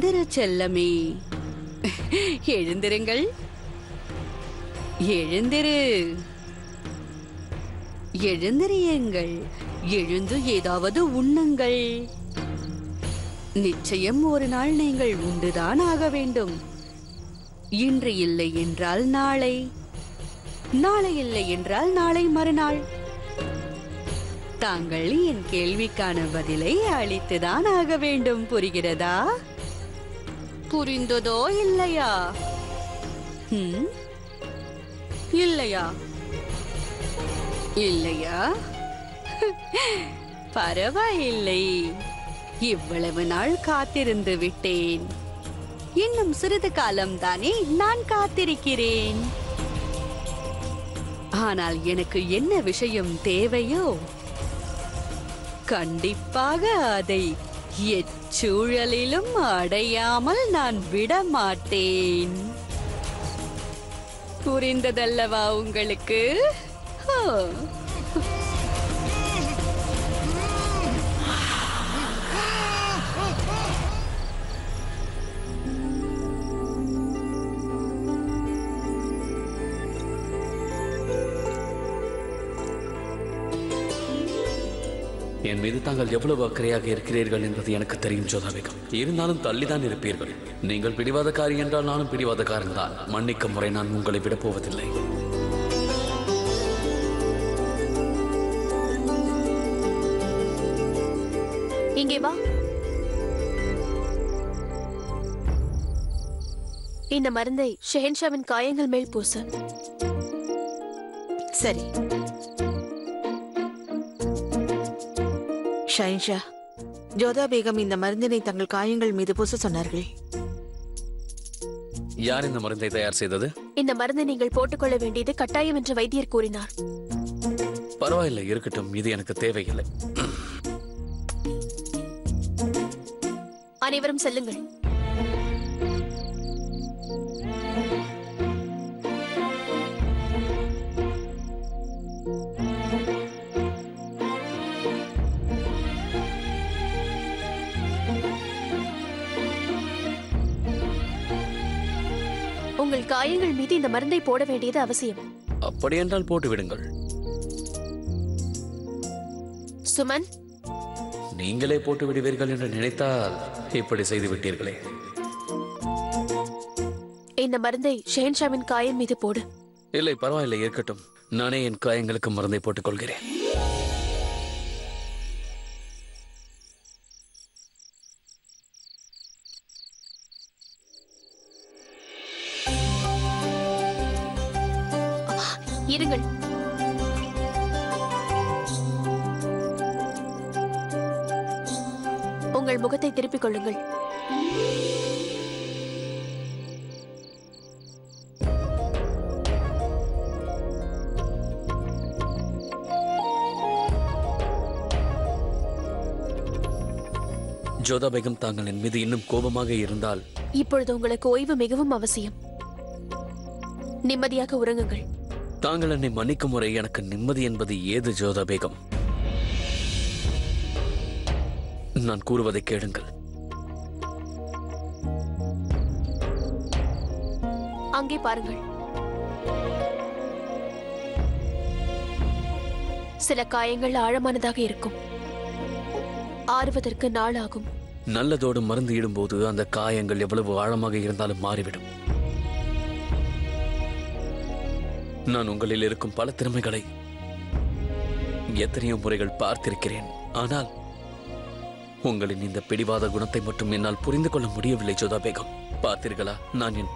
எழுந்திரு செல்லமே, எழுந்திருங்கள், எழுந்திரு, எழுந்திரியுங்கள், எழுந்து ஏதாவது உண்ணுங்கள். நிச்சயம் ஒரு நாள் நீங்கள் உண்டுதான் ஆக வேண்டும். இன்று இல்லை என்றால் நாளை, நாளை இல்லை என்றால் நாளை மறுநாள். தாங்கள் என் கேள்விக்கான பதிலை அளித்துதான் ஆக வேண்டும். புரிகிறதா? புரிந்ததோ இல்லையா? இல்லையா? இல்லையா? பரவாயில்லை, இவ்வளவு நாள் காத்திருந்து விட்டேன். இன்னும் சிறிது காலம் தானே நான் காத்திருக்கிறேன். ஆனால் எனக்கு என்ன விஷயம் தேவையோ கண்டிப்பாக அதை எச்சூழலிலும் அடையாமல் நான் விடமாட்டேன். புரிந்ததல்லவா உங்களுக்கு? என் மீது தாங்கள் எவ்வளவு அக்கறையாக இருக்கிறீர்கள் என்பது எனக்கு தெரியும் ஜோதா பேகம். இருந்தாலும் தள்ளிதான் இருப்பீர்கள். நீங்கள் பிடிவாதக்காரி என்றால் நானும் பிடிவாதக்காரன் தான். மன்னிக்க முறை நான் உங்களை விடப்போவதில்லை. இங்கே வா. இந்த மருந்தை ஷெஹன்ஷாவின் காயங்கள் மேல் பூசு. சரி. ஷஹன்ஷா, ஜோதா பேகம் இந்த மருந்தினை தங்கள் காயங்கள் மீது பூச சொன்னார்கள். யார் இந்த மருந்தை தயார் செய்தது? இந்த மருந்தை நீங்கள் போட்டுக்கொள்ள வேண்டியது கட்டாயம் என்று வைத்தியர் கூறினார். பரவாயில்லை, இருக்கட்டும். இது எனக்கு தேவையில்லை. அனைவரும் செல்லுங்கள். உங்கள் காயங்கள் மீது இந்த மருந்தை போட வேண்டியது அவசியம். அப்படி என்றால் போட்டு விடுங்கள். சுமன், நீங்களே போட்டு விடுவீர்கள் என்று நினைத்தால் இப்படி செய்து விட்டீர்களே. இந்த மருந்தை ஷெஹன்ஷாவின் காயம் மீது போடு. இல்லை, பரவாயில்லை, இருக்கட்டும். நானே என் காயங்களுக்கு மருந்தை போட்டுக் கொள்கிறேன். இருங்கள். உங்கள் முகத்தை திருப்பிக் கொள்ளுங்கள். ஜோதா பேகம், தாங்கள் என் மீது இன்னும் கோபமாக இருந்தால் இப்பொழுது உங்களுக்கு ஓய்வு மிகவும் அவசியம். நிம்மதியாக உறங்குங்கள். தாங்கள் என்னை மன்னிக்கும் முறை எனக்கு நிம்மதி என்பது ஏது ஜோதா பேகம்? நான் கூறுவதை கேளுங்கள். அங்கே பாருங்கள். சில காயங்கள் ஆழமானதாக இருக்கும். ஆறுவதற்கு நாள் ஆகும். நல்லதோடு மருந்து இடும்போது அந்த காயங்கள் எவ்வளவு ஆழமாக இருந்தாலும் மாறிவிடும். நான் உங்களில் இருக்கும் பல திறமைகளை எத்தனையோ முறைகள் பார்த்திருக்கிறேன். ஆனால் உங்களின் இந்த பிடிவாத குணத்தை மட்டும் என்னால் புரிந்து கொள்ள முடியவில்லை ஜோதா பேகம். பார்த்தீர்களா, நான் என்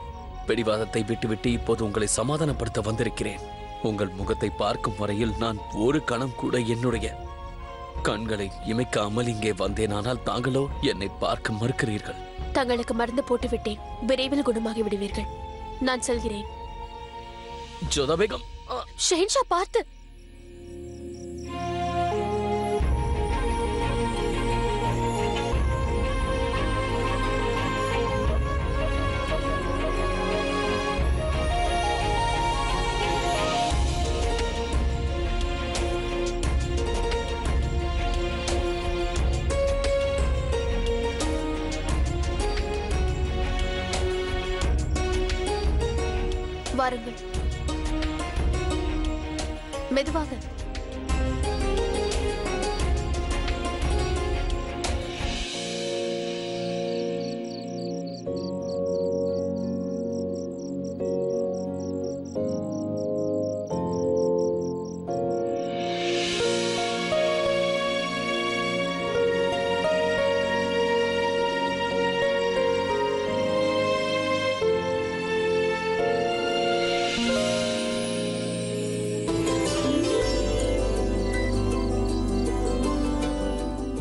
பிடிவாதத்தை விட்டுவிட்டு இப்போது உங்களை சமாதானப்படுத்த வந்திருக்கிறேன். உங்கள் முகத்தை பார்க்கும் வரையில் நான் ஒரு கணம் கூட என்னுடைய கண்களை இமைக்காமல் இங்கே வந்தேன். ஆனால் தாங்களோ என்னை பார்க்க மறுக்கிறீர்கள். தங்களுக்கு மருந்து போட்டு விட்டேன். விரைவில் குணமாகி விடுவீர்கள். நான் செல்கிறேன். ஜோதா பேகம், ஷெஹன்ஷா, பார்த்து. வாருங்கள். மெதுவாக.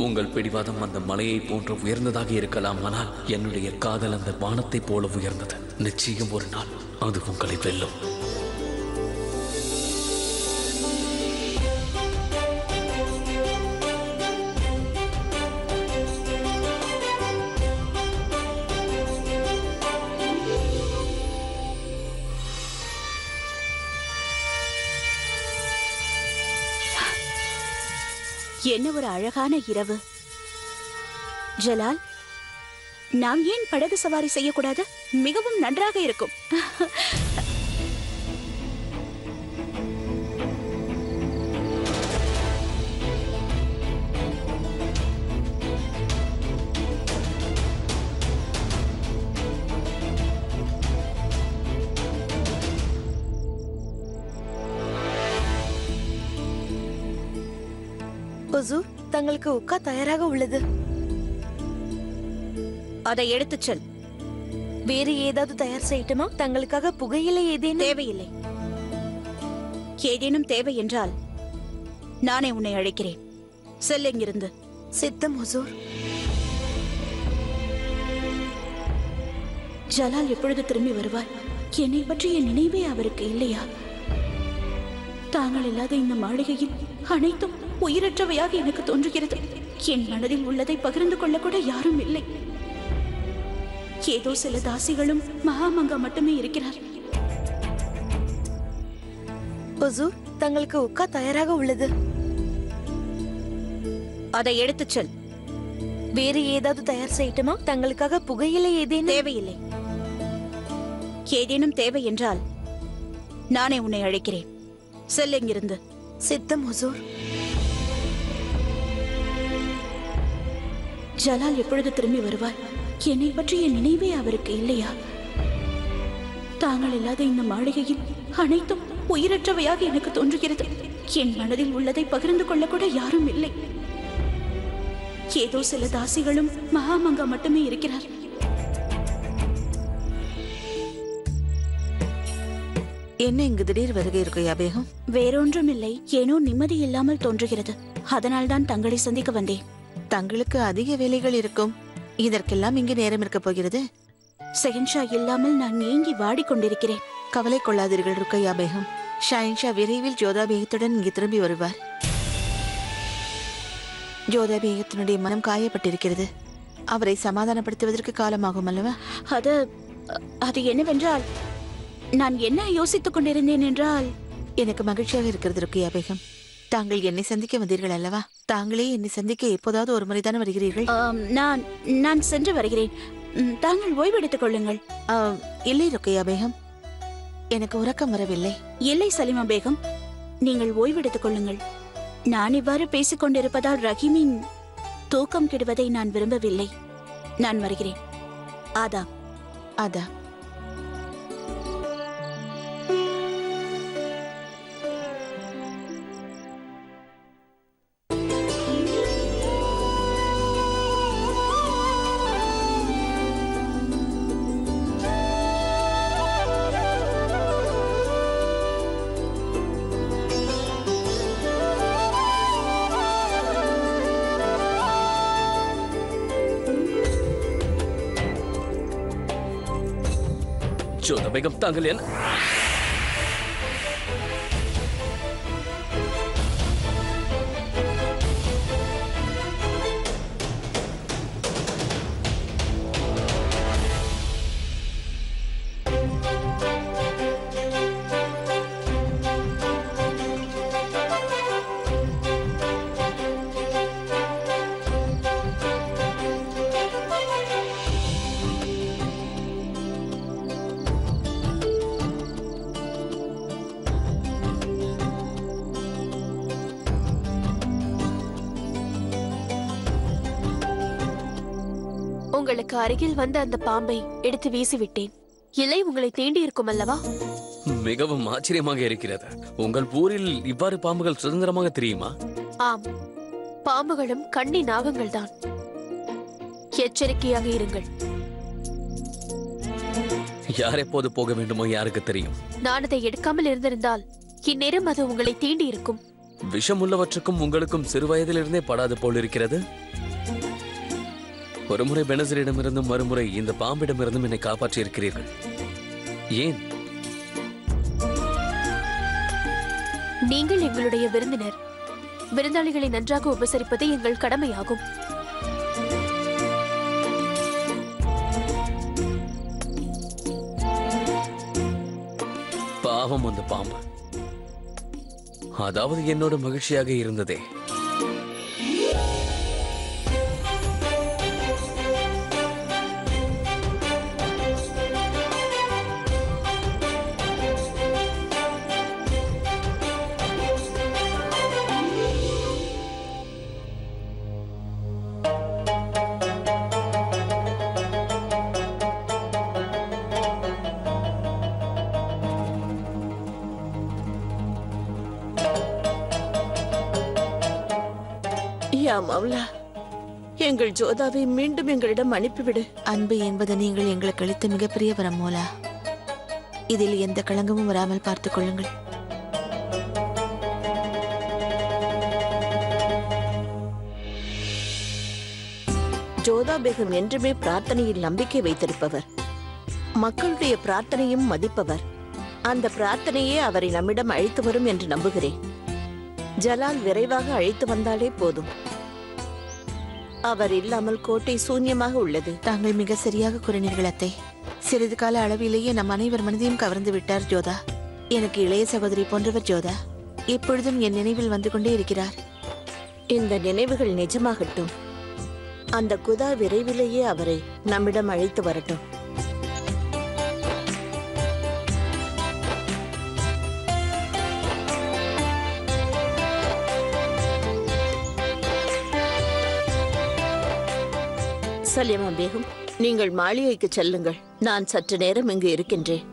உங்கள் பிடிவாதம் அந்த மலையை போன்று உயர்ந்ததாக இருக்கலாம், ஆனால் என்னுடைய காதல் அந்த வானத்தை போல உயர்ந்தது. நிச்சயம் ஒரு நாள் அது உங்களை வெல்லும். என்ன ஒரு அழகான இரவு. ஜலால், நாம் ஏன் படகு சவாரி செய்யக்கூடாது? மிகவும் நன்றாக இருக்கும். ஹுசூர், தங்களுக்கு உட்கா தயாராக உள்ளது. அதை எடுத்துச் செல். வேறு ஏதாவது தயார் செய்யட்டுமா? தங்களுக்காக புகையிலை ஏதேனும்? தேவையில்லை. ஏதேனும் தேவை என்றால் நானே உன்னை அழைக்கிறேன். செல் இங்கிருந்து. சித்தம் ஹுசூர். ஜலால் எப்பொழுது திரும்பி வருவார்? என்னை பற்றிய நினைவே அவருக்கு இல்லையா? தாங்கள் இல்லாத இந்த மாளிகையில் அனைத்தும் உயிரற்றவையாக எனக்கு தோன்றுகிறது. என் மனதில் உள்ளதை பகிர்ந்து கொள்ள கூட யாரும் இல்லை. ஏதோ சில தாசிகளும் மகாமங்கா மட்டுமே இருக்கிறார். ஹுசூர், தங்களுக்கு உட்கா தயாராக உள்ளது. அதை எடுத்துச் செல். வேறு ஏதாவது தயார் செய்யட்டுமா? தங்களுக்காக புகையிலை ஏதேனும்? தேவையில்லை. ஏதேனும் தேவை என்றால் நானே உன்னை அழைக்கிறேன். செல் இங்கிருந்து. சித்தம் ஹுசூர். ஜலால் எப்பொழுது திரும்பி வருவார்? என்னை பற்றிய நினைவே அவருக்கு இல்லையா? தாங்கள் இல்லாத இந்த மாளிகையில் அனைத்தும் உயிரற்றவையாக எனக்கு தோன்றுகிறது. என் மனதில் உள்ளதை பகிர்ந்து கொள்ள கூட யாரும் இல்லை. ஏதோ சில தாசிகளும் மகாமங்கா மட்டுமே இருக்கிறார். என்ன இங்கு திடீர் வருகை இருக்கையா பேகம்? வேறொன்றும் இல்லை, ஏனோ நிம்மதி இல்லாமல் தோன்றுகிறது. அதனால்தான் தங்களை சந்திக்க வந்தேன். தங்களுக்கு அதிக வேலைகள் இருக்கும். இதற்கெல்லாம் இங்கு நேரம் இருக்க போகிறது. செகன்ஷா இல்லாமல் நான் ஏங்கி வாடிக்கொண்டிருக்கிறேன். கவலை கொள்ளாதீர்கள் ருக்கையா பேகம். ஷாயின்ஷா விரைவில் ஜோதா பேகத்துடன் இங்கு திரும்பி வருவார். ஜோதா பேகத்தினுடைய மனம் காயப்பட்டிருக்கிறது. அவரை சமாதானப்படுத்துவதற்கு காலமாகும் அல்லவா? அது என்னவென்றால், நான் என்ன யோசித்துக் கொண்டிருந்தேன் என்றால், எனக்கு மகிழ்ச்சியாக இருக்கிறது ருக்கையா பேகம். தாங்கள் என்னை சந்திக்க வந்தீர்கள் அல்லவா? தாங்களே என்னை சந்திக்க எப்போதாவது ஒரு முறைதானே வருகிறீர்கள்? நான் சென்று வருகிறேன். தாங்கள் ஓய்வெடுத்துக் கொள்ளுங்கள். இல்லை ருக்கையா பேகம், எனக்கு உறக்கம் வரவில்லை. இல்லை சலிமா பேகம், நீங்கள் ஓய்வெடுத்துக் கொள்ளுங்கள். நான் இவ்வாறு பேசிக் கொண்டிருப்பதால் ரஹீமின் தூக்கம் கெடுவதை நான் விரும்பவில்லை. நான் வருகிறேன். ஆதாப். ஆதாப். ஜோதா பேகம், தாங்கள் என்ன? உங்களுக்கு அருகில் வந்த அந்த பாம்பை எடுத்து வீசிவிட்டேன். இலை உங்களை தேண்டி இருக்கும் அல்லவா? மிகவும் ஆச்சரியமாக இருக்கிறது. உங்கள் ஊரில் இவ்வாறு பாம்புகள் சுதந்திரமாக தெரியுமா? ஆம், பாம்புகளும் கண்ணி நாகங்கள் தான். எச்சரிக்கையாக இருங்கள். யார் எப்போது போக வேண்டுமோ யாருக்கு தெரியும். நான் அதை எடுக்காமல் இருந்திருந்தால் இந்நேரம் அது உங்களை தீண்டி இருக்கும். விஷமுள்ளவற்றுக்கும் உங்களுக்கும் சிறு வயதிலிருந்தே படாது போல் இருக்கிறது. ஒருமுறை பெனசரிடமிருந்தும் மறுமுறை இந்த பாம்பிடமிருந்தும் என்னை காப்பாற்றி இருக்கிறீர்கள். ஏன்? நீங்கள் எங்களுடைய விருந்தினர். விருந்தாளிகளை நன்றாக உபசரிப்பது எங்கள் கடமையாகும். பாவம் அந்த பாம்பு. அதாவது என்னோட மகிழ்ச்சியாக இருந்ததே. யா மௌலா, எங்கள் ஜோதாவை மீண்டும் எங்களிடம் அனுப்பிவிடு. அன்பு என்பது நீங்கள் எங்களுக்கு அளித்த மிகப்பெரிய வரம் மோலா. இதில் எந்த களங்கமும் வராமல் பார்த்துக் கொள்ளுங்கள். ஜோதா பேகம் என்றுமே பிரார்த்தனையில் நம்பிக்கை வைத்திருப்பவர், மக்களுடைய பிரார்த்தனையும் மதிப்பவர். அந்த பிரார்த்தனையே அவரை நம்மிடம் அழைத்து வரும் என்று நம்புகிறேன். ஜலால் விரைவாக அழைத்து வந்தாலே போதும். அவர் இல்லாமல் கோட்டை சூன்யமாக உள்ளது. தாங்கள் மிக சரியாக கூறினீர்கள் அத்தை. சிறிது கால அளவிலேயே நம் அனைவர் மனதையும் கவர்ந்து விட்டார் ஜோதா. எனக்கு இளைய சகோதரி போன்றவர் ஜோதா. எப்பொழுதும் என் நினைவில் வந்து கொண்டே இருக்கிறார். இந்த நினைவுகள் நிஜமாகட்டும். அந்த குதா விரைவிலேயே அவரை நம்மிடம் அழைத்து வரட்டும். சலிமா பேகம், நீங்கள் மாளிகைக்கு செல்லுங்கள். நான் சற்று நேரம் இங்கு இருக்கின்றேன்.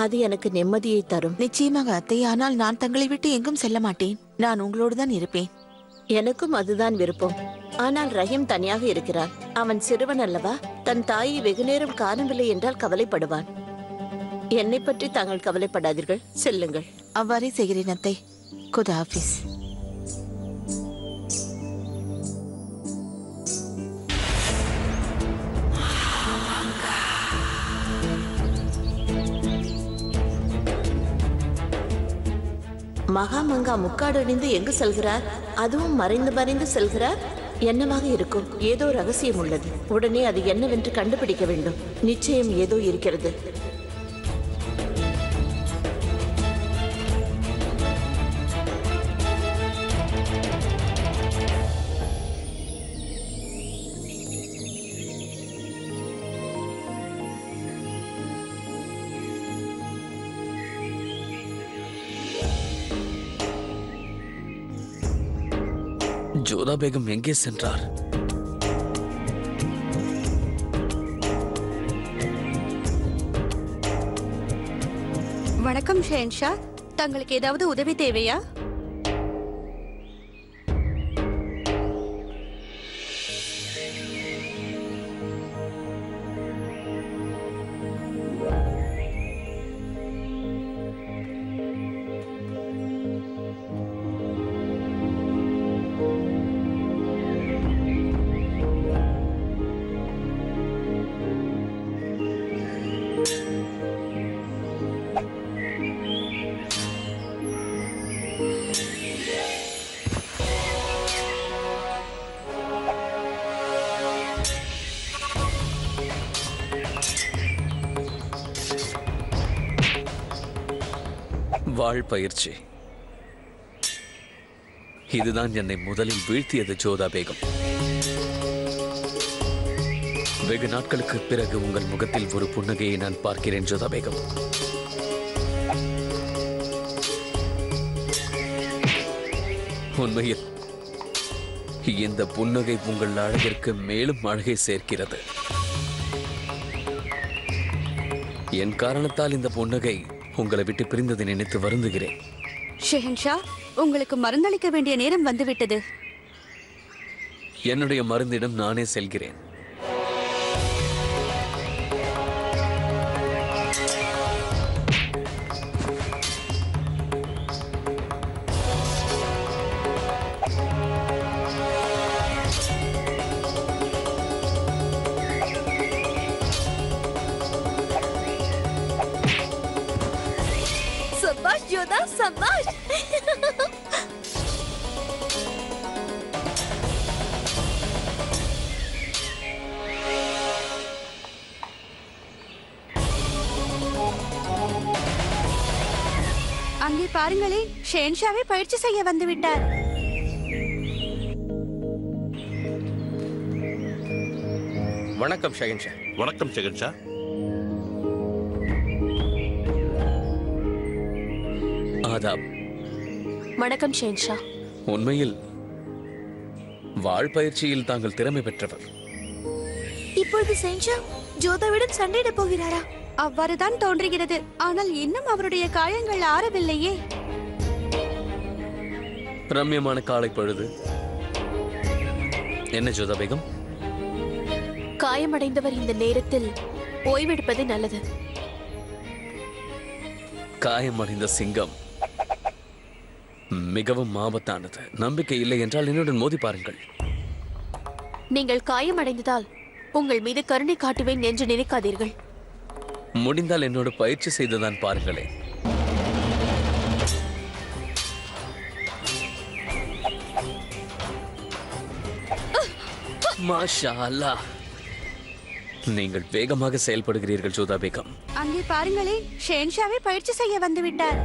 அது எனக்கு நிம்மதியை தரும். நிச்சயமாக அத்தை. ஆனால் நான் தங்களை விட்டு எங்கும் செல்ல மாட்டேன். நான் உங்களோடு தான் இருப்பேன். எனக்கும் அதுதான் விருப்பம். ஆனால் ரஹீம் தனியாக இருக்கிறான். அவன் சிறுவன் அல்லவா? தன் தாயை வெகு நேரம் காணவில்லை என்றால் கவலைப்படுவான். என்னை பற்றி தாங்கள் கவலைப்படாதீர்கள், செல்லுங்கள். அவ்வாறே செய்கிறேன் அத்தை. குதா ஹாஃபிஸ். மகாமங்கா முக்காடு அணிந்து எங்கு செல்கிறார்? அதுவும் மறைந்து மறைந்து செல்கிறார். என்னவாக இருக்கும்? ஏதோ ரகசியம் உள்ளது. உடனே அது என்னவென்று கண்டுபிடிக்க வேண்டும். நிச்சயம் ஏதோ இருக்கிறது. ஜோதா பேகம் எங்கே சென்றார்? வணக்கம் ஷெஹன்ஷா. தங்களுக்கு ஏதாவது உதவி தேவையா? வாழ் பயிற்சி. இதுதான் என்னை முதலில் வீழ்த்தியது ஜோதா பேகம். வெகு நாட்களுக்கு பிறகு உங்கள் முகத்தில் ஒரு புன்னகையை நான் பார்க்கிறேன் ஜோதா பேகம். உண்மையில் இந்த புன்னகை உங்கள் அழகிற்கு மேலும் அழகை சேர்க்கிறது. என் காரணத்தால் இந்த புன்னகை உங்களை விட்டு பிரிந்ததை நினைத்து வருந்துகிறேன். ஷெஹன்ஷா, உங்களுக்கு மருந்தளிக்க வேண்டிய நேரம் வந்துவிட்டது. என்னுடைய மருந்திடம் நானே செல்கிறேன். சபாஷ் ஜோதா, சபாஷ். அங்கே பாருங்களே, ஷெஹன்ஷாவை பயிற்சி செய்ய வந்துவிட்டார். வணக்கம் ஷெஹன்ஷா. வணக்கம் ஷெஹன்ஷா. ஆதாப். வணக்கம் ஷெஹன்ஷா. உண்மையில் வாழ் பயிற்சியில் தாங்கள் திறமை பெற்றவர். இப்பொழுது ஷெஹன்ஷா ஜோதாவிடம் சண்டையிடப் போகிறாரா? அவ்வாறுதான் தோன்றுகிறது. ஆனால் இன்னும் அவருடைய காயங்கள் ஆறவில்லையே. ரம்யமான காலை பொழுது. என்ன ஜோதா பேகம்? காயமடைந்தவர் இந்த நேரத்தில் ஓய்வெடுப்பது நல்லது. காயமடைந்த சிங்கம் மிகவும் ஆபத்தானது. நம்பிக்கை இல்லை என்றால் என்னுடன் மோதி பாருங்கள். நீங்கள் காயமடைந்ததால் உங்கள் மீது கருணை காட்டுவேன் என்று நினைக்காதீர்கள். முடிந்தால் என்னோட பயிற்சி செய்துதான் பாருங்களேன். மாஷா அல்லாஹ். நீங்கள் வேகமாக செயல்படுகிறீர்கள் ஜோதா பேகம். அங்கே பாருங்களே, ஷெஹன்ஷாவை பயிற்சி செய்ய வந்துவிட்டார்.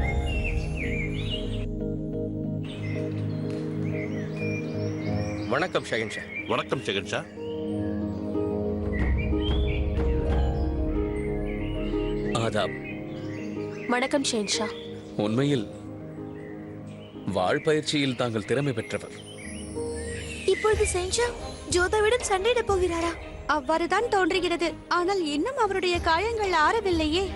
வணக்கம் ஷெஹன்ஷா. வணக்கம் ஷெஹன்ஷா. ஆதாப். வணக்கம் ஷெஹன்ஷா. உண்மையில் வாழ் பயிற்சியில் தாங்கள் திறமை பெற்றவர். இப்பொழுது ஷெஹன்ஷா ஜோதாவிடம் சண்டையிடப் போகிறாரா? அவ்வாறுதான் தோன்றுகிறது. ஆனால் இன்னும் அவருடைய காயங்கள் ஆறவில்லையே.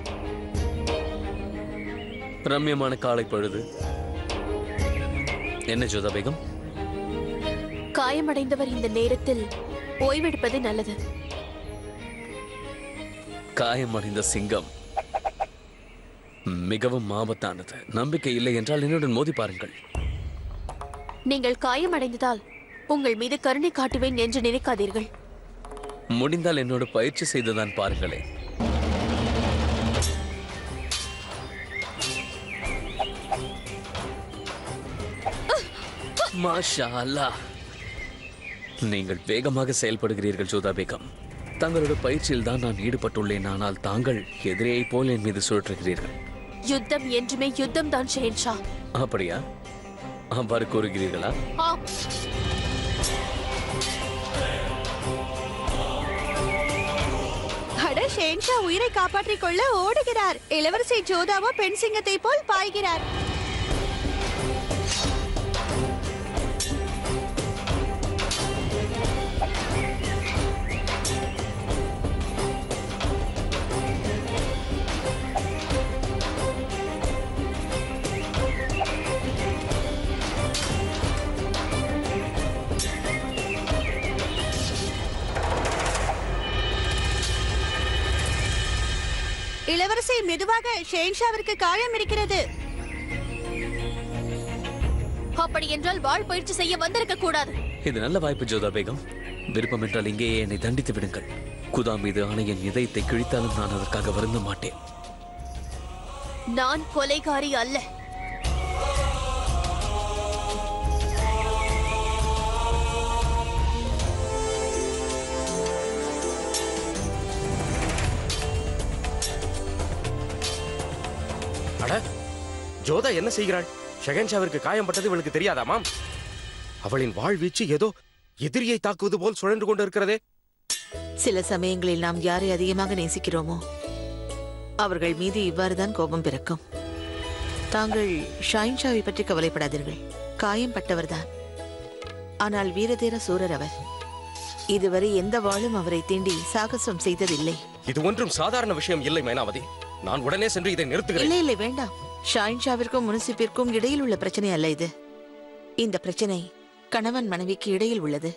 ரம்யமான காலை பொழுது. என்ன ஜோதா பேகம்? காயமடைந்தவர் இந்த நேரத்தில் ஓய்வெடுப்பது நல்லது. காயமடைந்த சிங்கம் மிகவும் ஆபத்தானது. நம்பிக்கை இல்லை என்றால் என்னுடன் மோதி பாருங்கள். நீங்கள் காயமடைந்ததால் உங்கள் மீது கருணை காட்டுவேன் என்று நினைக்காதீர்கள். முடிந்தால் என்னோட பயிற்சி செய்துதான் பாருங்களேன். மாஷா அல்லாஹ். நீங்கள் வேகமாக செயல்படுகிறீர்கள் ஜோதா பேகம். தங்களோட பயிற்சியில் தான் நான் ஈடுபட்டுள்ளேன். ஆனால் தாங்கள் எதிரியை போல் என் மீது சுழற்றுகிறீர்கள். யுத்தம் என்றுமே யுத்தம் தான் ஷெஹன்ஷா. அப்படியா? அவ்வாறு கூறுகிறீர்களா? ஆம். அட, ஷெஹன்ஷா உயிரை காப்பாற்றிக் கொள்ள ஓடுகிறார். இளவரசி ஜோதாவோ பெண் சிங்கத்தை போல் பாய்கிறார். இளவரசி, மெதுவாக, ஷெஹன்ஷாவிற்கு காயம் இருக்கிறது. அப்படி என்றால் வாழ் பயிற்சி செய்ய வந்திருக்க கூடாது. இது நல்ல வாய்ப்பு ஜோதா பேகம். விருப்பம் என்றால் இங்கேயே என்னை தண்டித்து விடுங்கள். குதா மீது ஆணை என் இதயத்தை கிழித்தாலும் நான் அதற்காக வருந்த மாட்டேன். நான் கொலைகாரி அல்ல. அட, ஜோதா என்ன செய்கிறாள்? ஷெஹன்ஷாவிற்கு காயம்பட்டது இவளுக்கு தெரியாதாமாம்? அவளின் வாழ்வீச்சு ஏதோ எதிரியை தாக்குவது போல் சுழன்று கொண்டு இருக்கிறதே. சில சமயங்களில் நாம் யாரை அதிகமாக நேசிக்கிறோமோ அவர்கள் மீது இவ்வாறுதான் கோபம் பிறக்கும். தாங்கள் ஷாயின்ஷாவை பற்றி கவலைப்படாதீர்கள். காயம் பட்டவர்தான். ஆனால் வீரதீர சூரர் அவர். இதுவரை எந்த வாளும் அவரை தீண்டி சாகசம் செய்ததில்லை. இது ஒன்றும் சாதாரண விஷயம் இல்லை மைனாவதி. நான் உடனே சென்று இதை நிறுத்துகிறேன். இல்லை இல்லை வேண்டாம். ஷாயின்ஷாவிற்கும் முனிசிப்பிற்கும் இடையில் உள்ள பிரச்சனை அல்ல இது. இந்த பிரச்சனை கணவன் மனைவிக்கு இடையில் உள்ளது.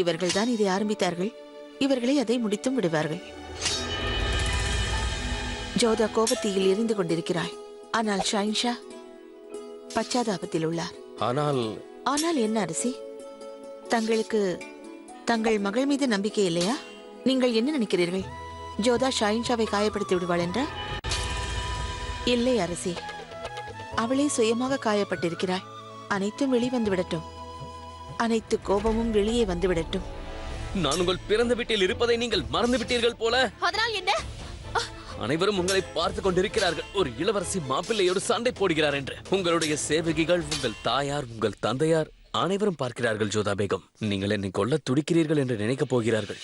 இவர்கள்தான் இதை ஆரம்பித்தார்கள். இவர்களே அதை முடித்தும் விடுவார்கள். ஜோதா கோபத்தீயில் எரிந்து கொண்டிருக்கிறாள். ஆனால் ஷாயின்ஷா பச்சாதாபத்தில் உள்ளார். ஆனால் என்ன அரசி, தங்களுக்கு தங்கள் மகள் மீது நம்பிக்கை இல்லையா? நீங்கள் என்ன நினைக்கிறீர்கள்? ஜோதா ஷாயின்ஷாவை காயப்படுத்தி விடுவாள் என்றா? இல்லை அரசி, அவளே சுயமாக காயப்பட்டிருக்கிறாள். அனைத்தும் வெளிவந்து விடட்டும். அனைத்து கோபமும் வெளியே வந்து விடட்டும். நான் உங்கள் பிறந்த வீட்டில் இருப்பதை நீங்கள் மறந்து விட்டீர்கள் போல. அதனால் என்ன? அனைவரும் உங்களை பார்த்து கொண்டிருக்கிறார்கள். ஒரு இளவரசி மாப்பிள்ளையோடு சண்டை போடுகிறார் என்று. உங்களுடைய சேவகிகள், உங்கள் தாயார், உங்கள் தந்தையார் அனைவரும் பார்க்கிறார்கள். ஜோதா பேகம், நீங்கள் என்னை கொல்ல துடிக்கிறீர்கள் என்று நினைக்கப் போகிறார்கள்.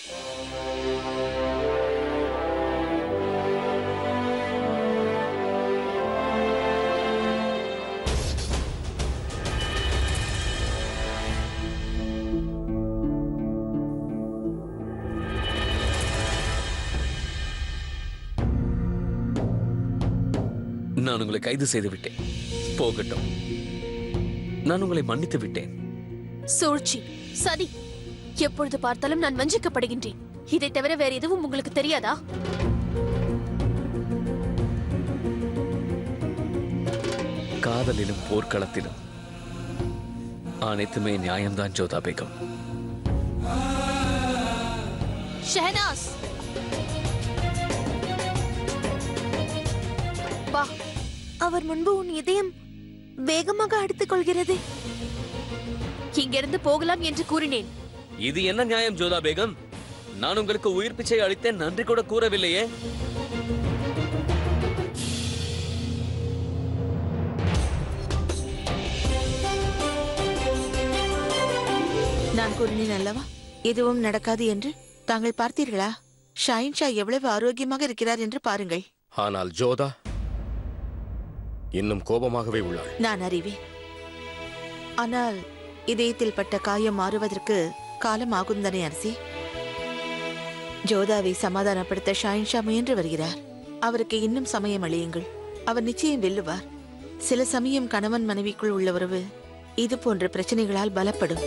நான் உங்களை கைது செய்து விட்டேன். போகட்டும். நான் உங்களை மன்னித்து விட்டேன். சூழ்ச்சி, சதி, எப்பொழுது பார்த்தாலும் நான் வஞ்சிக்கப்படுகின்றேன். இதை தவிர வேற எதுவும் உங்களுக்கு தெரியாதா? காதலிலும் போர்க்களத்திலும் அனைத்துமே நியாயம்தான் ஜோதா பேகம். ஷெஹனாஸ், வா. அவர் முன்பு உன் இதயம் வேகமாக அடித்துக் கொள்கிறது. இங்கிருந்து போகலாம் என்று கூறினேன். இது என்ன நியாயம் ஜோதா பேகம்? நான் உங்களுக்கு உயிர் பிச்சை அளித்தேன், நன்றி கூட கூறவில்லையே. நான் கூறினேன் அல்லவா, எதுவும் நடக்காது என்று. தாங்கள் பார்த்தீர்களா? ஷாயின்ஷா எவ்வளவு ஆரோக்கியமாக இருக்கிறார் என்று பாருங்கள். ஆனால் ஜோதா இன்னும் கோபமாகவே உள்ளாள். நான் அறிவேன். ஆனால் இதயத்தில் பட்ட காயம் மாறுவதற்கு காலம் ஆகும் தானே அரசி? ஜோதாவை சமாதானப்படுத்த ஷாயின்ஷா முயன்று வருகிறார். அவருக்கு இன்னும் சமயம் அளியுங்கள். அவர் நிச்சயம் வெல்லுவார். சில சமயம் கணவன் மனைவிக்குள் உள்ள உறவு இது போன்ற பிரச்சனைகளால் பலப்படும்.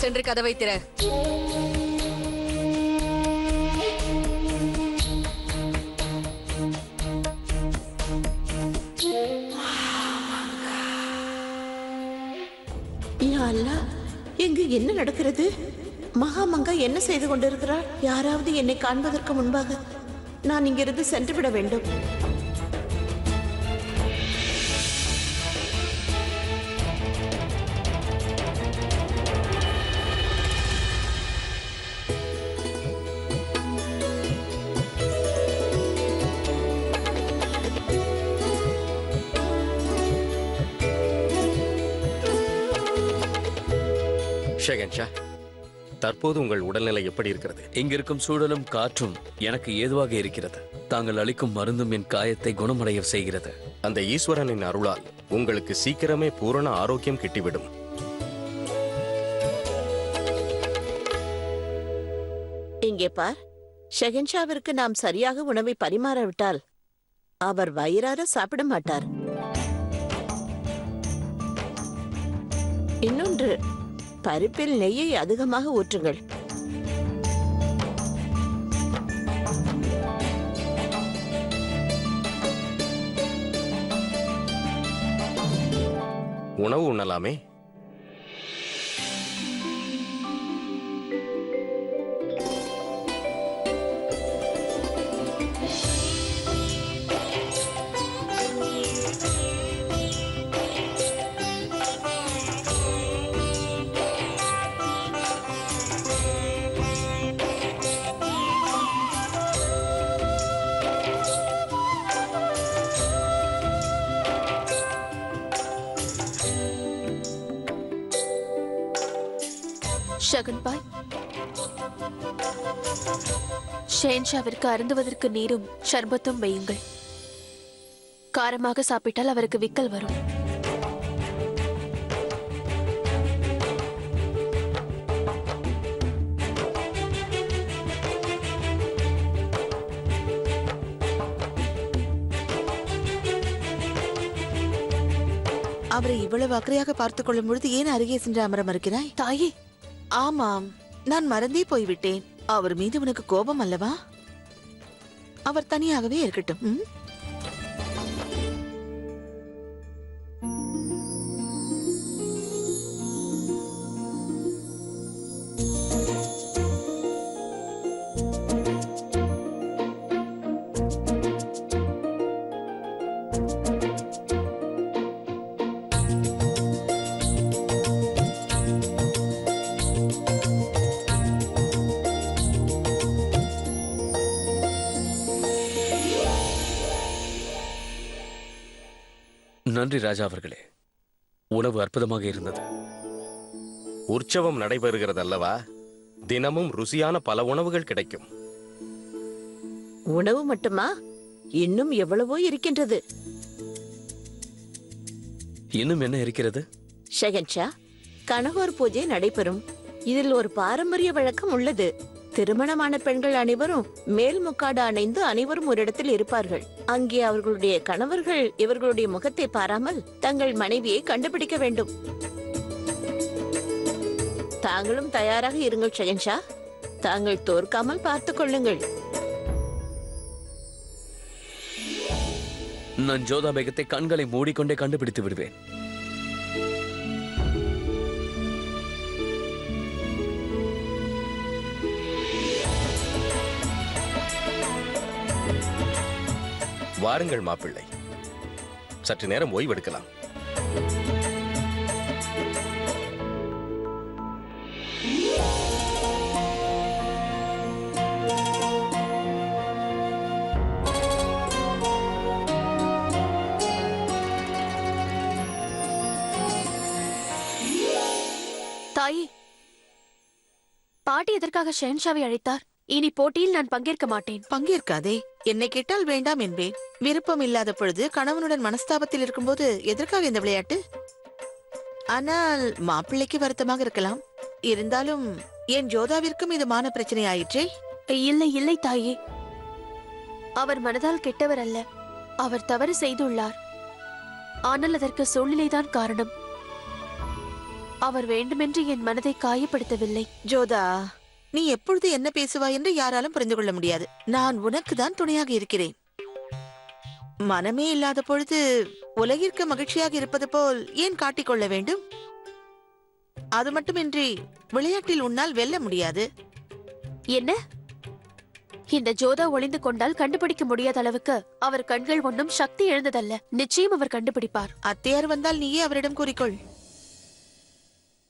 சென்று கதவை திற. இங்கு என்ன நடக்கிறது? மகாமங்கா என்ன செய்து கொண்டிருக்கிறாள்? யாராவது என்னை காண்பதற்கு முன்பாக நான் இங்கிருந்து சென்றுவிட வேண்டும். ஷெகன்ஷா, தற்போது உங்கள் உடல்நிலை எப்படி இருக்கிறது? இங்கிருக்கும் சூழலும் காற்றும் எனக்கு ஏதுவாக இருக்கிறது. தாங்கள் அளிக்கும் மருந்தும் என் காயத்தை குணமடைய செய்கிறது. அந்த ஈஸ்வரனின் அருளால் உங்களுக்கு சீக்கிரமே பூரண ஆரோக்கியம் கிட்டிவிடும். இங்கே பார், ஷெகன்ஷாவிற்கு நாம் சரியாக உணவை பரிமாறவிட்டால் அவர் வயிறார சாப்பிட மாட்டார். இன்னொன்று, பருப்பில் நெய்யை அதிகமாக ஊற்றுங்கள். உணவு உண்ணலாமே. ஷகன்பாய், ஷேன்ஷாவிற்கு அருந்துவதற்கு நீரும் ஷர்பத்தும் வையுங்கள். காரமாக சாப்பிட்டால் அவருக்கு விக்கல் வரும். அவரை இவ்வளவு அக்கறையாக பார்த்துக் கொள்ளும் பொழுது ஏன் அருகே சென்று அமர மறுக்கிறாய்? தாயே, ஆமாம், நான் மறந்தே போய்விட்டேன். அவர் மீது உனக்கு கோபம் அல்லவா? அவர் தனியாகவே இருக்கட்டும். ம்? நன்றி ராஜா அவர்களே. உணவு அற்புதமாக இருந்தது. உற்சவம் நடைபெறுகிறது அல்லவா? தினமும் ருசியான பல உணவுகள் கிடைக்கும். உணவு மட்டுமா? இன்னும் எவ்வளவோ இருக்கின்றது. இன்னும் என்ன இருக்கிறது? ஷெகன்ஷா, கனகோர் பூஜை நடைபெறும். இதில் ஒரு பாரம்பரிய வழக்கம் உள்ளது. திருமணமான பெண்கள் அனைவரும் மேல் முக்காடு அணைந்து அனைவரும் ஒரு இடத்தில் இருப்பார்கள். அங்கே அவர்களுடைய கணவர்கள் இவர்களுடைய முகத்தை பாராமல் தங்கள் மனைவியை கண்டுபிடிக்க வேண்டும். தாங்களும் தயாராக இருங்கள் ஷெகன்ஷா. தாங்கள் தோற்காமல் பார்த்துக் கொள்ளுங்கள். நான் ஜோதா பேகத்தை கண்களை மூடிக்கொண்டே கண்டுபிடித்து விடுவேன். வாருங்கள் மாப்பிள்ளை, சற்று நேரம் ஓய்வெடுக்கலாம். தாயே, பாட்டி எதற்காக ஷெஹன்ஷாவை அழைத்தார்? இனி போட்டியில் நான் பங்கேற்க மாட்டேன். பங்கேற்காதே. என்னை கேட்டால் வேண்டாம் என்பேன். விருப்பம் இல்லாத பொழுது கணவனுடன் மனஸ்தாபத்தில் இருக்கும்போது எதற்காக இந்த விளையாட்டு? ஆனால் மாப்பிள்ளைக்கு வருத்தமாக இருக்கலாம். இருந்தாலும் என் ஜோதாவிற்கும் இது மான பிரச்சனை ஆயிற்றே. இல்லை இல்லை தாயே, அவர் மனதால் கெட்டவர் அல்ல. அவர் தவறு செய்துள்ளார். ஆனால் அதற்கு சூழ்நிலைதான் காரணம். அவர் வேண்டுமென்று என் மனதை காயப்படுத்தவில்லை. ஜோதா, நீ எப்பொழுது என்ன பேசுவாய் என்று யாராலும் புரிந்து கொள்ள முடியாது. நான் உனக்கு தான் துணையாக இருக்கிறேன். மனமே இல்லாத பொழுது உலகிற்கு மகிழ்ச்சியாக இருப்பது போல் ஏன் காட்டிக்கொள்ள வேண்டும்? அது மட்டுமின்றி விளையாட்டில் உன்னால் வெல்ல முடியாது. என்ன? இந்த ஜோதா ஒளிந்து கொண்டால் கண்டுபிடிக்க முடியாத அளவுக்கு அவர் கண்கள் ஒன்றும் சக்தி எழுந்ததல்ல. நிச்சயம் அவர் கண்டுபிடிப்பார். அத்தையார் வந்தால் நீயே அவரிடம் கூறிக்கொள்.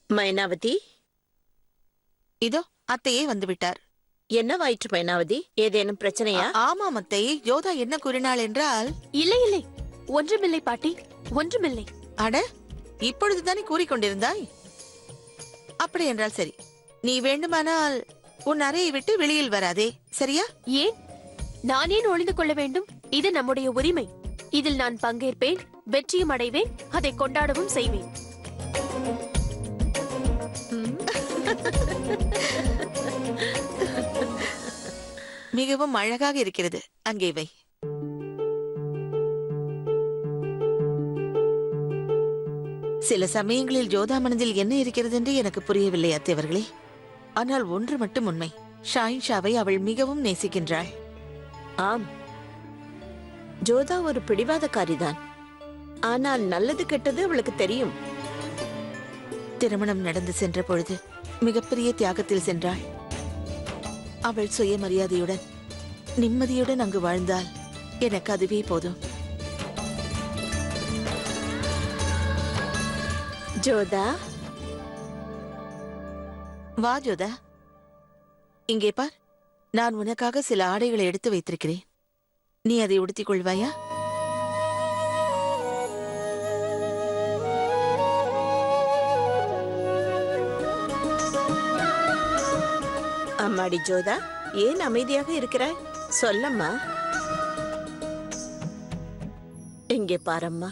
மைனாவதி, இதோ அத்தையே வந்துவிட்டார். என்னவாயிற்று மைனாவதி? ஏதேனும் பிரச்சனையா? ஆமாம் அத்தையே, ஜோதா என்ன கூறினாள் என்றால்... இல்லை இல்லை, ஒன்றுமில்லை பாட்டி, ஒன்றுமில்லை. அட, இப்பொழுதுதானே கூறிக்கொண்டிருந்தாய்? அப்படி என்றால் சரி. நீ வேண்டுமானால் உன் அறையை விட்டு வெளியில் வராதே, சரியா? ஏன்? நான் ஏன் ஒளிந்து கொள்ள வேண்டும்? இது நம்முடைய உரிமை. இதில் நான் பங்கேற்பேன், வெற்றியும் அடைவேன், அதை கொண்டாடவும் செய்வேன். மிகவும் அழகாக இருக்கிறது. அங்கே வை. சில சமயங்களில் ஜோதா மனதில் என்ன இருக்கிறது என்று எனக்கு புரியவில்லை அத்தைவர்களே. ஆனால் ஒன்று மட்டும் உண்மை, ஷாயின்ஷாவை அவள் மிகவும் நேசிக்கின்றாள். ஆம், ஜோதா ஒரு பிடிவாதக்காரிதான். ஆனால் நல்லது கெட்டது அவளுக்கு தெரியும். திருமணம் நடந்து சென்ற பொழுது மிகப்பெரிய தியாகத்தில் சென்றாள். அவள் சுயமரியாதையுடன் நிம்மதியுடன் அங்கு வாழ்ந்தால் எனக்கு அதுவே போதும். ஜோதா, வா ஜோதா, இங்கே பார். நான் உனக்காக சில ஆடைகளை எடுத்து வைத்திருக்கிறேன். நீ அதை உடுத்திக் கொள்வாயா? அம்மாடி ஜோதா, ஏன் அமைதியாக இருக்கிறாய்? சொல்லம்மா. இங்கே பாரம்மா,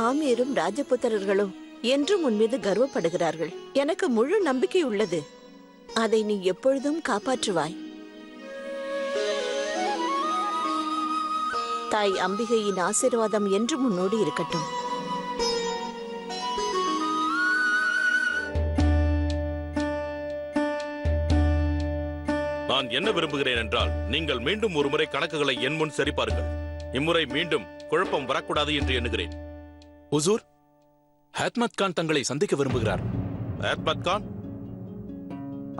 ஆமீரும் ராஜபுத்திரர்களும் என்றும் உன் மீது கர்வப்படுகிறார்கள். எனக்கு முழு நம்பிக்கை உள்ளது. அதை நீ எப்பொழுதும் காப்பாற்றுவாய். தாய் அம்பிகையின் ஆசீர்வாதம் என்றும் உன்னோடு இருக்கட்டும். நான் என்ன விரும்புகிறேன் என்றால், நீங்கள் மீண்டும் ஒரு முறை கணக்குகளை என் முன் சரிபார்கள். இம்முறை மீண்டும் குழப்பம் வரக்கூடாது என்று எண்ணுகிறேன். ஹுசூர், ஹேத்மத் கான் தங்களை சந்திக்க விரும்புகிறார். ஹேத்மத் கான்?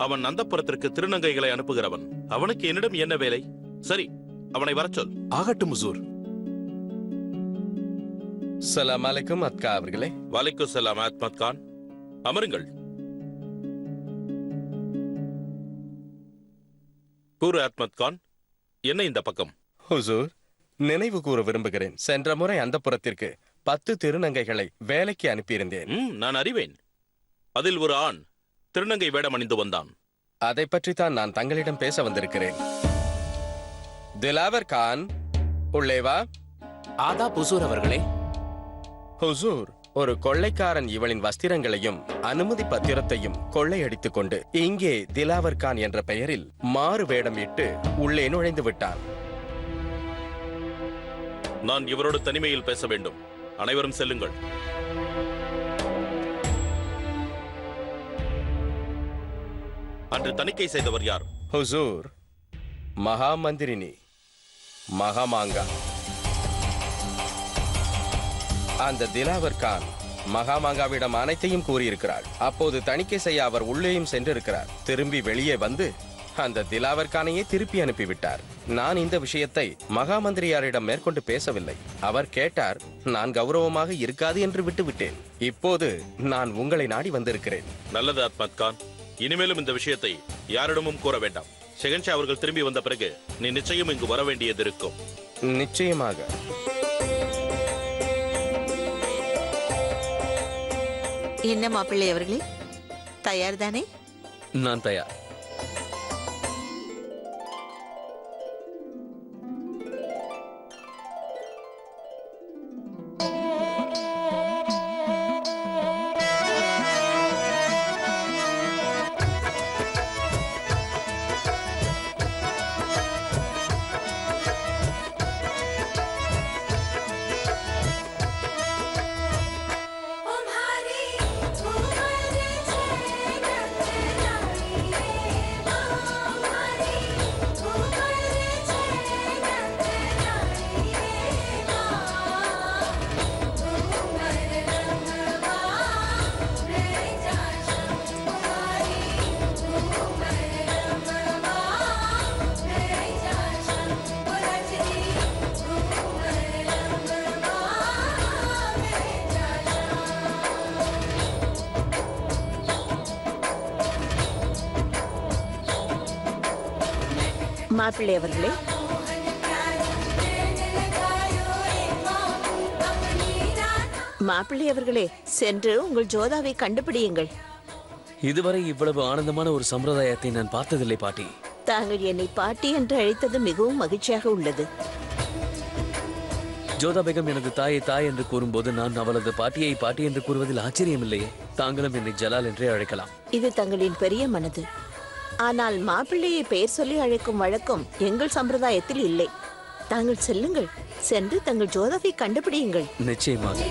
அவன் அந்தப்புறத்திற்கு திருநங்கைகளை அனுப்புகிறவன். அவனுக்கு என்னிடம் என்ன வேலை? சரி, அவனை வரச் சொல். ஆகட்டும் ஹுசூர். சலாம் அலைக்கும் அத்கா அவர்களே. வலைக்கும் சலாம் ஹேத்மத் கான். அமருங்கள். கூறு ஹேத்மத் கான், என்ன இந்த பக்கம்? ஹுசூர், நினைவு கூற விரும்புகிறேன். சென்ற முறை அந்தப்புறத்திற்கு 10 திருநங்கைகளை வேலைக்கு அனுப்பியிருந்தேன். நான் அறிவேன். அதில் ஒரு ஆண் திருநங்கை வேடம் அணிந்து வந்தான். அதை பற்றி தான் நான் தங்களிடம் பேச வந்திருக்கிறேன். திலாவர் கான், உள்ளே வா. ஆதாப் ஹுசூர் அவர்களே. ஹுசூர், ஒரு கொள்ளைக்காரன் இவளின் வஸ்திரங்களையும் அனுமதி பத்திரத்தையும் கொள்ளையடித்துக் கொண்டு இங்கே திலாவர் கான் என்ற பெயரில் மாறு வேடம் இட்டு உள்ளே நுழைந்து விட்டான். நான் இவரோடு தனிமையில் பேச வேண்டும். அனைவரும் செல்லுங்கள். அன்று தணிக்கை செய்தவர் யார்? ஹுசூர், மகா மந்திரினி மகாமாங்கா. அந்த திலாவர் கான் மகாமாங்காவிடம் அனைத்தையும் கூறியிருக்கிறார். அப்போது தணிக்கை செய்ய அவர் உள்ளேயும் சென்றிருக்கிறார். திரும்பி வெளியே வந்து அந்த திலாவர் கானையே திருப்பி அனுப்பிவிட்டார். நான் இந்த விஷயத்தை மகா மந்திரியாரிடம் மேற்கொண்டு பேசவில்லை. அவர் கேட்டார். நான் கௌரவமாக இருக்காது என்று விட்டுவிட்டேன். இப்போது நான் உங்களை நாடி வந்திருக்கிறேன். நல்லது அத்மத் கான். இனிமேலும் இந்த விஷயத்தை யாரிடமும் கூற வேண்டாம். ஷெகன்ஷா அவர்கள் திரும்பி வந்த பிறகு நீ நிச்சயம் இங்கு வர வேண்டியது இருக்கும். நிச்சயமாக. என்ன மாப்பிள்ளை அவர்களே, தயார் தானே? நான் தயார். மாப்பிள்ளை அவர்களே, மாப்பிள்ளை அவர்களே, சென்று உங்கள் ஜோதாவை கண்டுபிடியுங்கள். இதுவரை இவ்வளவு ஆனந்தமான ஒரு சம்பிரதாயத்தை நான் பார்த்ததில்லை பாட்டி. தாங்கள் என்னை பாட்டி என்று அழைத்தது மிகவும் மகிழ்ச்சியாக உள்ளது. ஜோதா பேகம் எனது தாயை தாய் என்று கூறும்போது நான் அவளது பாட்டியை பாட்டி என்று கூறுவதில் ஆச்சரியமில்லையே. தாங்களும் என்னை ஜலால் என்றே அழைக்கலாம். இது தங்களின் பெரிய மனது. ஆனால் மாப்பிள்ளையை பெயர் சொல்லி அழைக்கும் வழக்கம் எங்கள் சம்பிரதாயத்தில் இல்லை. தாங்கள் செல்லுங்கள். சென்று தங்கள் ஜோதாவை கண்டுபிடியுங்கள். நிச்சயமாக.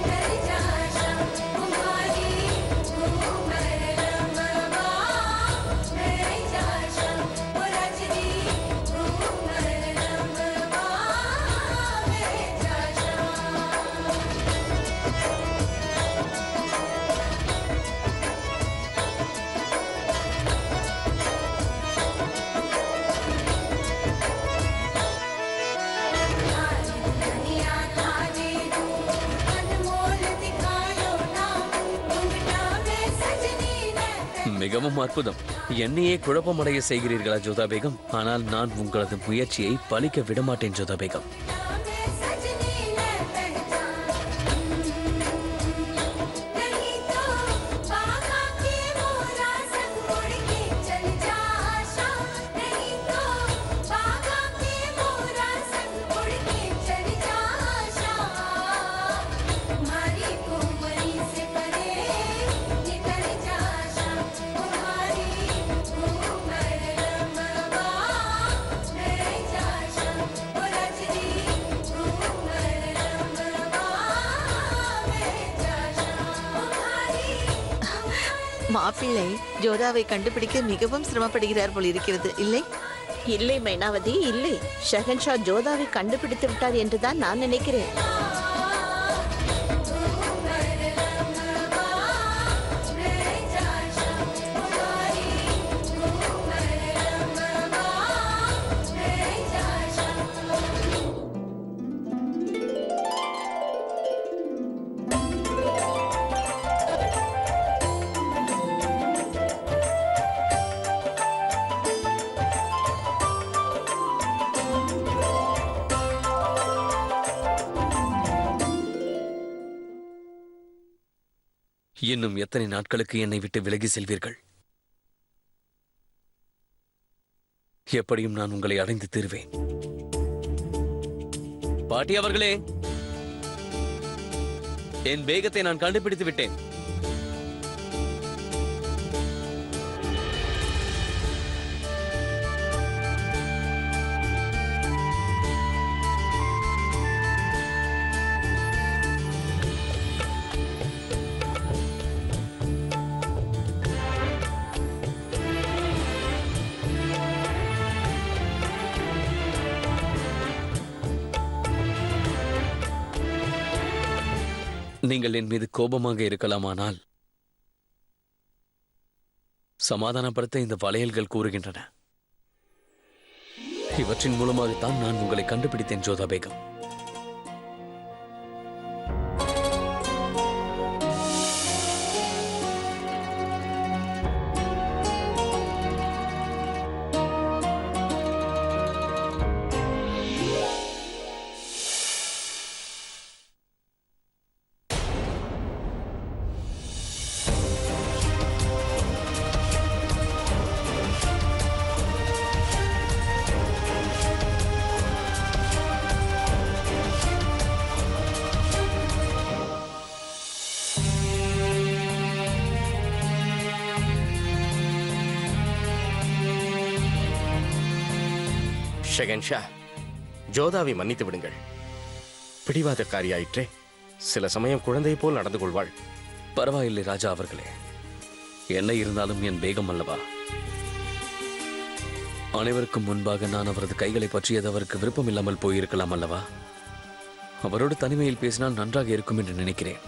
மிகவும் அற்புதம். என்னையே குழப்பமடைய செய்கிறீர்களா ஜோதா பேகம்? ஆனால் நான் உங்களது முயற்சியை பலிக்க விடமாட்டேன் ஜோதா பேகம். மாப்பிள்ளை ஜோதாவை கண்டுபிடிக்க மிகவும் சிரமப்படுகிறார் போல் இருக்கிறது, இல்லை? இல்லை மைனாவதி, இல்லை. ஷஹன்ஷா ஜோதாவை கண்டுபிடித்து விட்டார் என்றுதான் நான் நினைக்கிறேன். இன்னும் எத்தனை நாட்களுக்கு என்னை விட்டு விலகி செல்வீர்கள்? எப்படியும் நான் உங்களை அடைந்து தீர்வேன். பாட்டி அவர்களே, என் வேகத்தை நான் கண்டுபிடித்து விட்டேன். நீங்கள் என் மீது கோபமாக இருக்கலாமானால் சமாதானப்படுத்த இந்த வளையல்கள் கூறுகின்றன. இவற்றின் மூலமாகத்தான் நான் உங்களை கண்டுபிடித்தேன் ஜோதா பேகம். ஷெகன்ஷா, ஜோதாவை மன்னித்து விடுங்கள். பிடிவாதக்காரியாயிற்றே, சில சமயம் குழந்தை போல் நடந்து கொள்வாள். பரவாயில்லை ராஜா அவர்களே, என்ன இருந்தாலும் என் பேகம் அல்லவா. அனைவருக்கும் முன்பாக நான் அவரது கைகளை பற்றியது அவருக்கு விருப்பம் இல்லாமல் போயிருக்கலாம் அல்லவா. அவரோடு தனிமையில் பேசினால் நன்றாக இருக்கும் என்று நினைக்கிறேன்.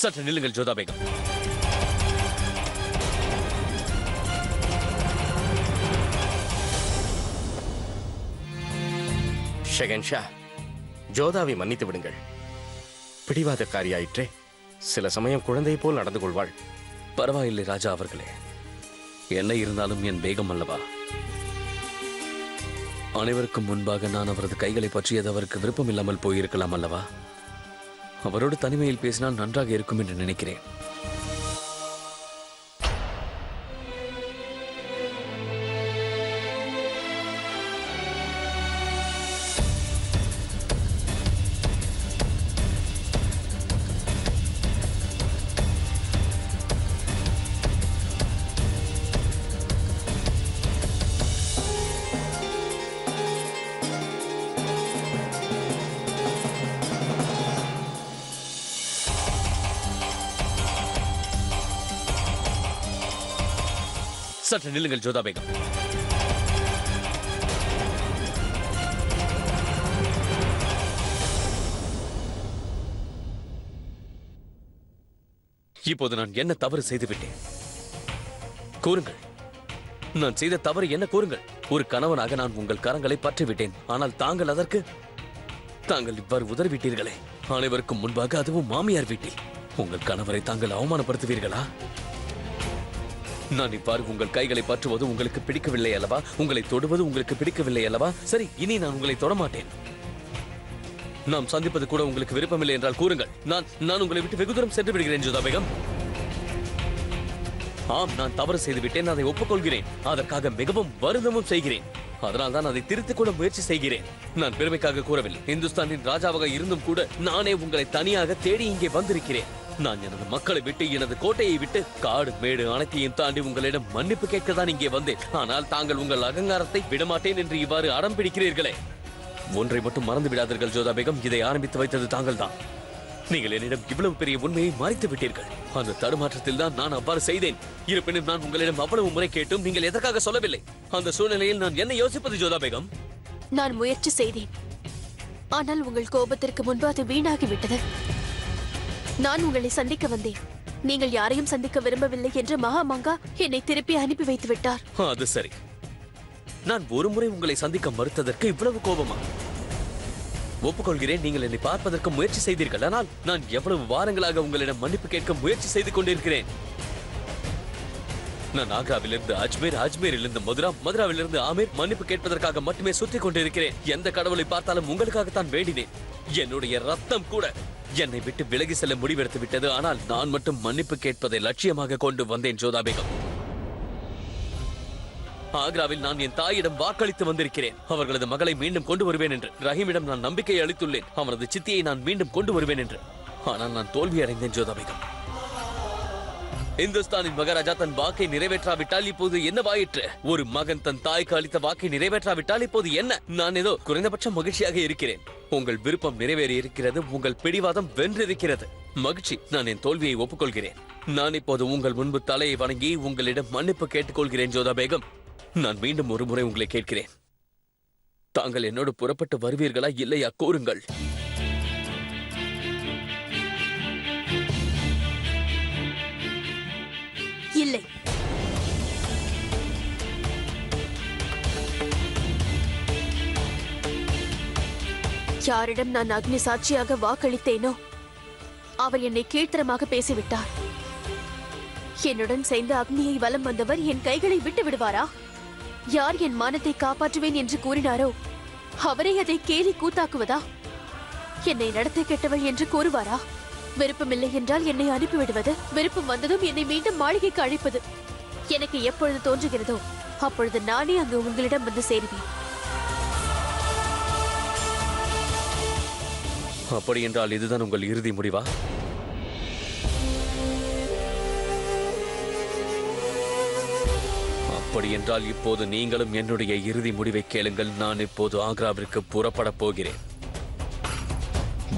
சற்று நில்லுங்கள் ஜோதா பேகம். ஷெகன்ஷா, ஜோதாவை மன்னித்து விடுங்கள். பிடிவாதக்காரியாயிற்றே, சில சமயம் குழந்தை போல் நடந்து கொள்வாள். பரவாயில்லை ராஜா அவர்களே, என்ன இருந்தாலும் என் பேகம் அல்லவா. அனைவருக்கும் முன்பாக நான் அவரது கைகளை பற்றியது அவருக்கு விருப்பம் இல்லாமல் போயிருக்கலாம் அல்லவா. அவரோடு தனிமையில் பேசினால் நன்றாக இருக்கும் என்று நினைக்கிறேன். சற்று நில்லுங்கள் ஜோதா பேகம். இப்போது நான் என்ன தவறு செய்துவிட்டேன்? கூறுங்கள். நான் செய்த தவறு என்ன கூறுங்கள். ஒரு கணவனாக நான் உங்கள் கரங்களை பற்றிவிட்டேன். ஆனால் தாங்கள் இவ்வாறு உதறிவிட்டீர்களே, அனைவருக்கும் முன்பாக, அதுவும் மாமியார் வீட்டில். உங்கள் கணவரை தாங்கள் அவமானப்படுத்துவீர்களா? நான் இவ்வாறு உங்கள் கைகளை பற்றுவது உங்களுக்கு பிடிக்கவில்லை அல்லவா? உங்களை தொடுவது உங்களுக்கு பிடிக்கவில்லை அல்லவா? சரி, இனி நான் உங்களை தொடமாட்டேன். நாம் சந்திப்பது கூட உங்களுக்கு விருப்பமில்லை என்றால் கூறுங்கள். நான் உங்களை விட்டு வெகு தூரம் சென்று விடுகிறேன் ஜோதா பேகம். ஆம், நான் தவறு செய்து விட்டேன், அதை ஒப்புக்கொள்கிறேன். அதற்காக மிகவும் வருந்தமும் செய்கிறேன். அதனால் தான் அதை திருத்திக் கொள்ள முயற்சி செய்கிறேன். நான் பெருமைக்காக கூறவில்லை. இந்துஸ்தானின் ராஜாவாக இருந்தும் கூட நானே உங்களை தனியாக தேடி இங்கே வந்திருக்கிறேன். நான் எனது மக்களை விட்டு, எனது கோட்டையை விட்டு, காடு மேடு அனைத்தையும் தாண்டி உங்களிடம் மன்னிப்பு கேட்க தான் இங்கே வந்தேன். ஆனால் தாங்கள் உங்கள் அகங்காரத்தை விடமாட்டேன் என்று இவ்வாறு அடம் பிடிக்கிறீர்களே. ஒன்றை மட்டும் மறந்து விடாதீர்கள் ஜோதா பேகம், இதை ஆரம்பித்து வைத்தது தாங்கள் தான். நீங்கள் என்னிடம் இவ்வளவு பெரிய உண்மையை மறைத்து விட்டீர்கள். அந்த தடுமாற்றத்தில் தான் நான் அவ்வாறு செய்தேன். இருப்பினும் நான் உங்களிடம் அவ்வளவு முறை கேட்டும் நீங்கள் எதற்காக சொல்லவில்லை? அந்த சூழ்நிலையில் நான் என்ன யோசிப்பது ஜோதா பேகம்? நான் முயற்சி செய்தேன், ஆனால் உங்கள் கோபத்திற்கு முன்பு அது வீணாகிவிட்டது. நான் உங்களை சந்திக்க வந்தேன். நீங்கள் யாரையும் சந்திக்க விரும்பவில்லை என்று மகாமங்கா என்னை திருப்பி அனுப்பி வைத்து விட்டார். அது சரி. நான் ஒரு முறை உங்களை சந்திக்க மறுத்ததற்கு இவ்வளவு கோபமா? ஒப்புக்கொள்கிறேன், நீங்கள் என்னை பார்ப்பதற்கு முயற்சி செய்தீர்கள். ஆனால் நான் எவ்வளவு வாரங்களாக உங்களிடம் மன்னிப்பு கேட்க முயற்சி செய்து கொண்டிருக்கிறேன். நான் ஆக்ராவிலிருந்து அஜ்மீர், அஜ்மீரிலிருந்து மதுரா, மதுராவிலிருந்து ஆமீர் மன்னிப்பு கேட்பதற்காக மட்டுமே சுற்றி கொண்டிருக்கிறேன். எந்த கடவுளை பார்த்தாலும் உங்களுக்காகத்தான் வேண்டினேன். என்னுடைய ரத்தம் கூட என்னை விட்டு விலகி செல்ல முடிவெடுத்து விட்டது. ஆனால் நான் மட்டும் மன்னிப்பு கேட்பதை லட்சியமாக கொண்டு வந்தேன் ஜோதா பேகம். ஆக்ராவில் நான் என் தாயிடம் வாக்களித்து வந்திருக்கிறேன். அவர்களது மகளை மீண்டும் கொண்டு வருவேன் என்று. ரஹீமிடம் நான் நம்பிக்கை அளித்துள்ளேன், அவனது சித்தியை நான் மீண்டும் கொண்டு வருவேன் என்று. ஆனால் நான் தோல்வி அடைந்தேன் ஜோதா பேகம். இந்துஸ்தானின் மகாராஜா தன் வாக்கை நிறைவேற்றாவிட்டால் இப்போது என்னவாயிற்று? ஒரு மகன் தன் தாய்க்கு அளித்த வாக்கை நிறைவேற்றாவிட்டால் இப்போது என்ன? நான் ஏதோ குறைந்தபட்சம் மகிழ்ச்சியாக இருக்கிறேன். உங்கள் விருப்பம் நிறைவேறி இருக்கிறது, உங்கள் பிடிவாதம் வென்றிருக்கிறது. மகிழ்ச்சி. நான் என் தோல்வியை ஒப்புக்கொள்கிறேன். நான் இப்போது உங்கள் முன்பு தலையை வணங்கி உங்களிடம் மன்னிப்பு கேட்டுக்கொள்கிறேன் ஜோதா பேகம். நான் மீண்டும் ஒரு முறை உங்களை கேட்கிறேன், தாங்கள் என்னோடு புறப்பட்டு வருவீர்களா இல்லையா கூறுங்கள். இல்லை. யாரிடம் நான் அக்னி சாட்சியாக வாக்களித்தேனோ அவர் என்னை கீழ்த்தரமாக பேசிவிட்டார். என்னுடன் சேர்ந்து அக்னியை வலம் வந்தவர் என் கைகளை விட்டு விடுவாரா? யார் என் மானத்தை காப்பாற்றுவேன் என்று கூறினாரோ அவரை அதை கேலி கூத்தாக்குவதா? என்னை நடத்த கெட்டவள் என்று கூறுவாரா? விருப்பமில்லை என்றால் என்னை அனுப்பிவிடுவது, விருப்பம் வந்ததும் என்னை மீண்டும் மாளிகைக்கு அழைப்பது. எனக்கு எப்பொழுது தோன்றுகிறதோ அப்பொழுது நானே அங்கு உங்களிடம் வந்து சேருவேன். அப்படி என்றால் இதுதான் உங்கள் இறுதி முடிவா? அப்படி என்றால் இப்போது நீங்களும் என்னுடைய இறுதி முடிவை கேளுங்கள். நான் இப்போது ஆக்ராவிற்கு புறப்பட போகிறேன்.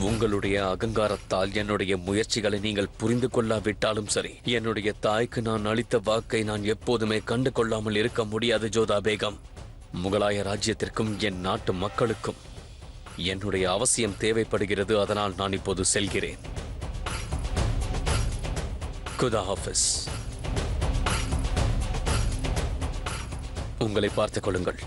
உங்களுடைய அகங்காரத்தால் என்னுடைய முயற்சிகளை நீங்கள் புரிந்து கொள்ளாவிட்டாலும் சரி, என்னுடைய தாய்க்கு நான் அளித்த வாக்கை நான் எப்போதுமே கண்டு கொள்ளாமல் இருக்க முடியாது ஜோதா பேகம். முகலாய ராஜ்யத்திற்கும் என் நாட்டு மக்களுக்கும் என்னுடைய அவசியம் தேவைப்படுகிறது. அதனால் நான் இப்போது செல்கிறேன். குதா ஹாஃபிஸ். உங்களை பார்த்துக் கொள்ளுங்கள்.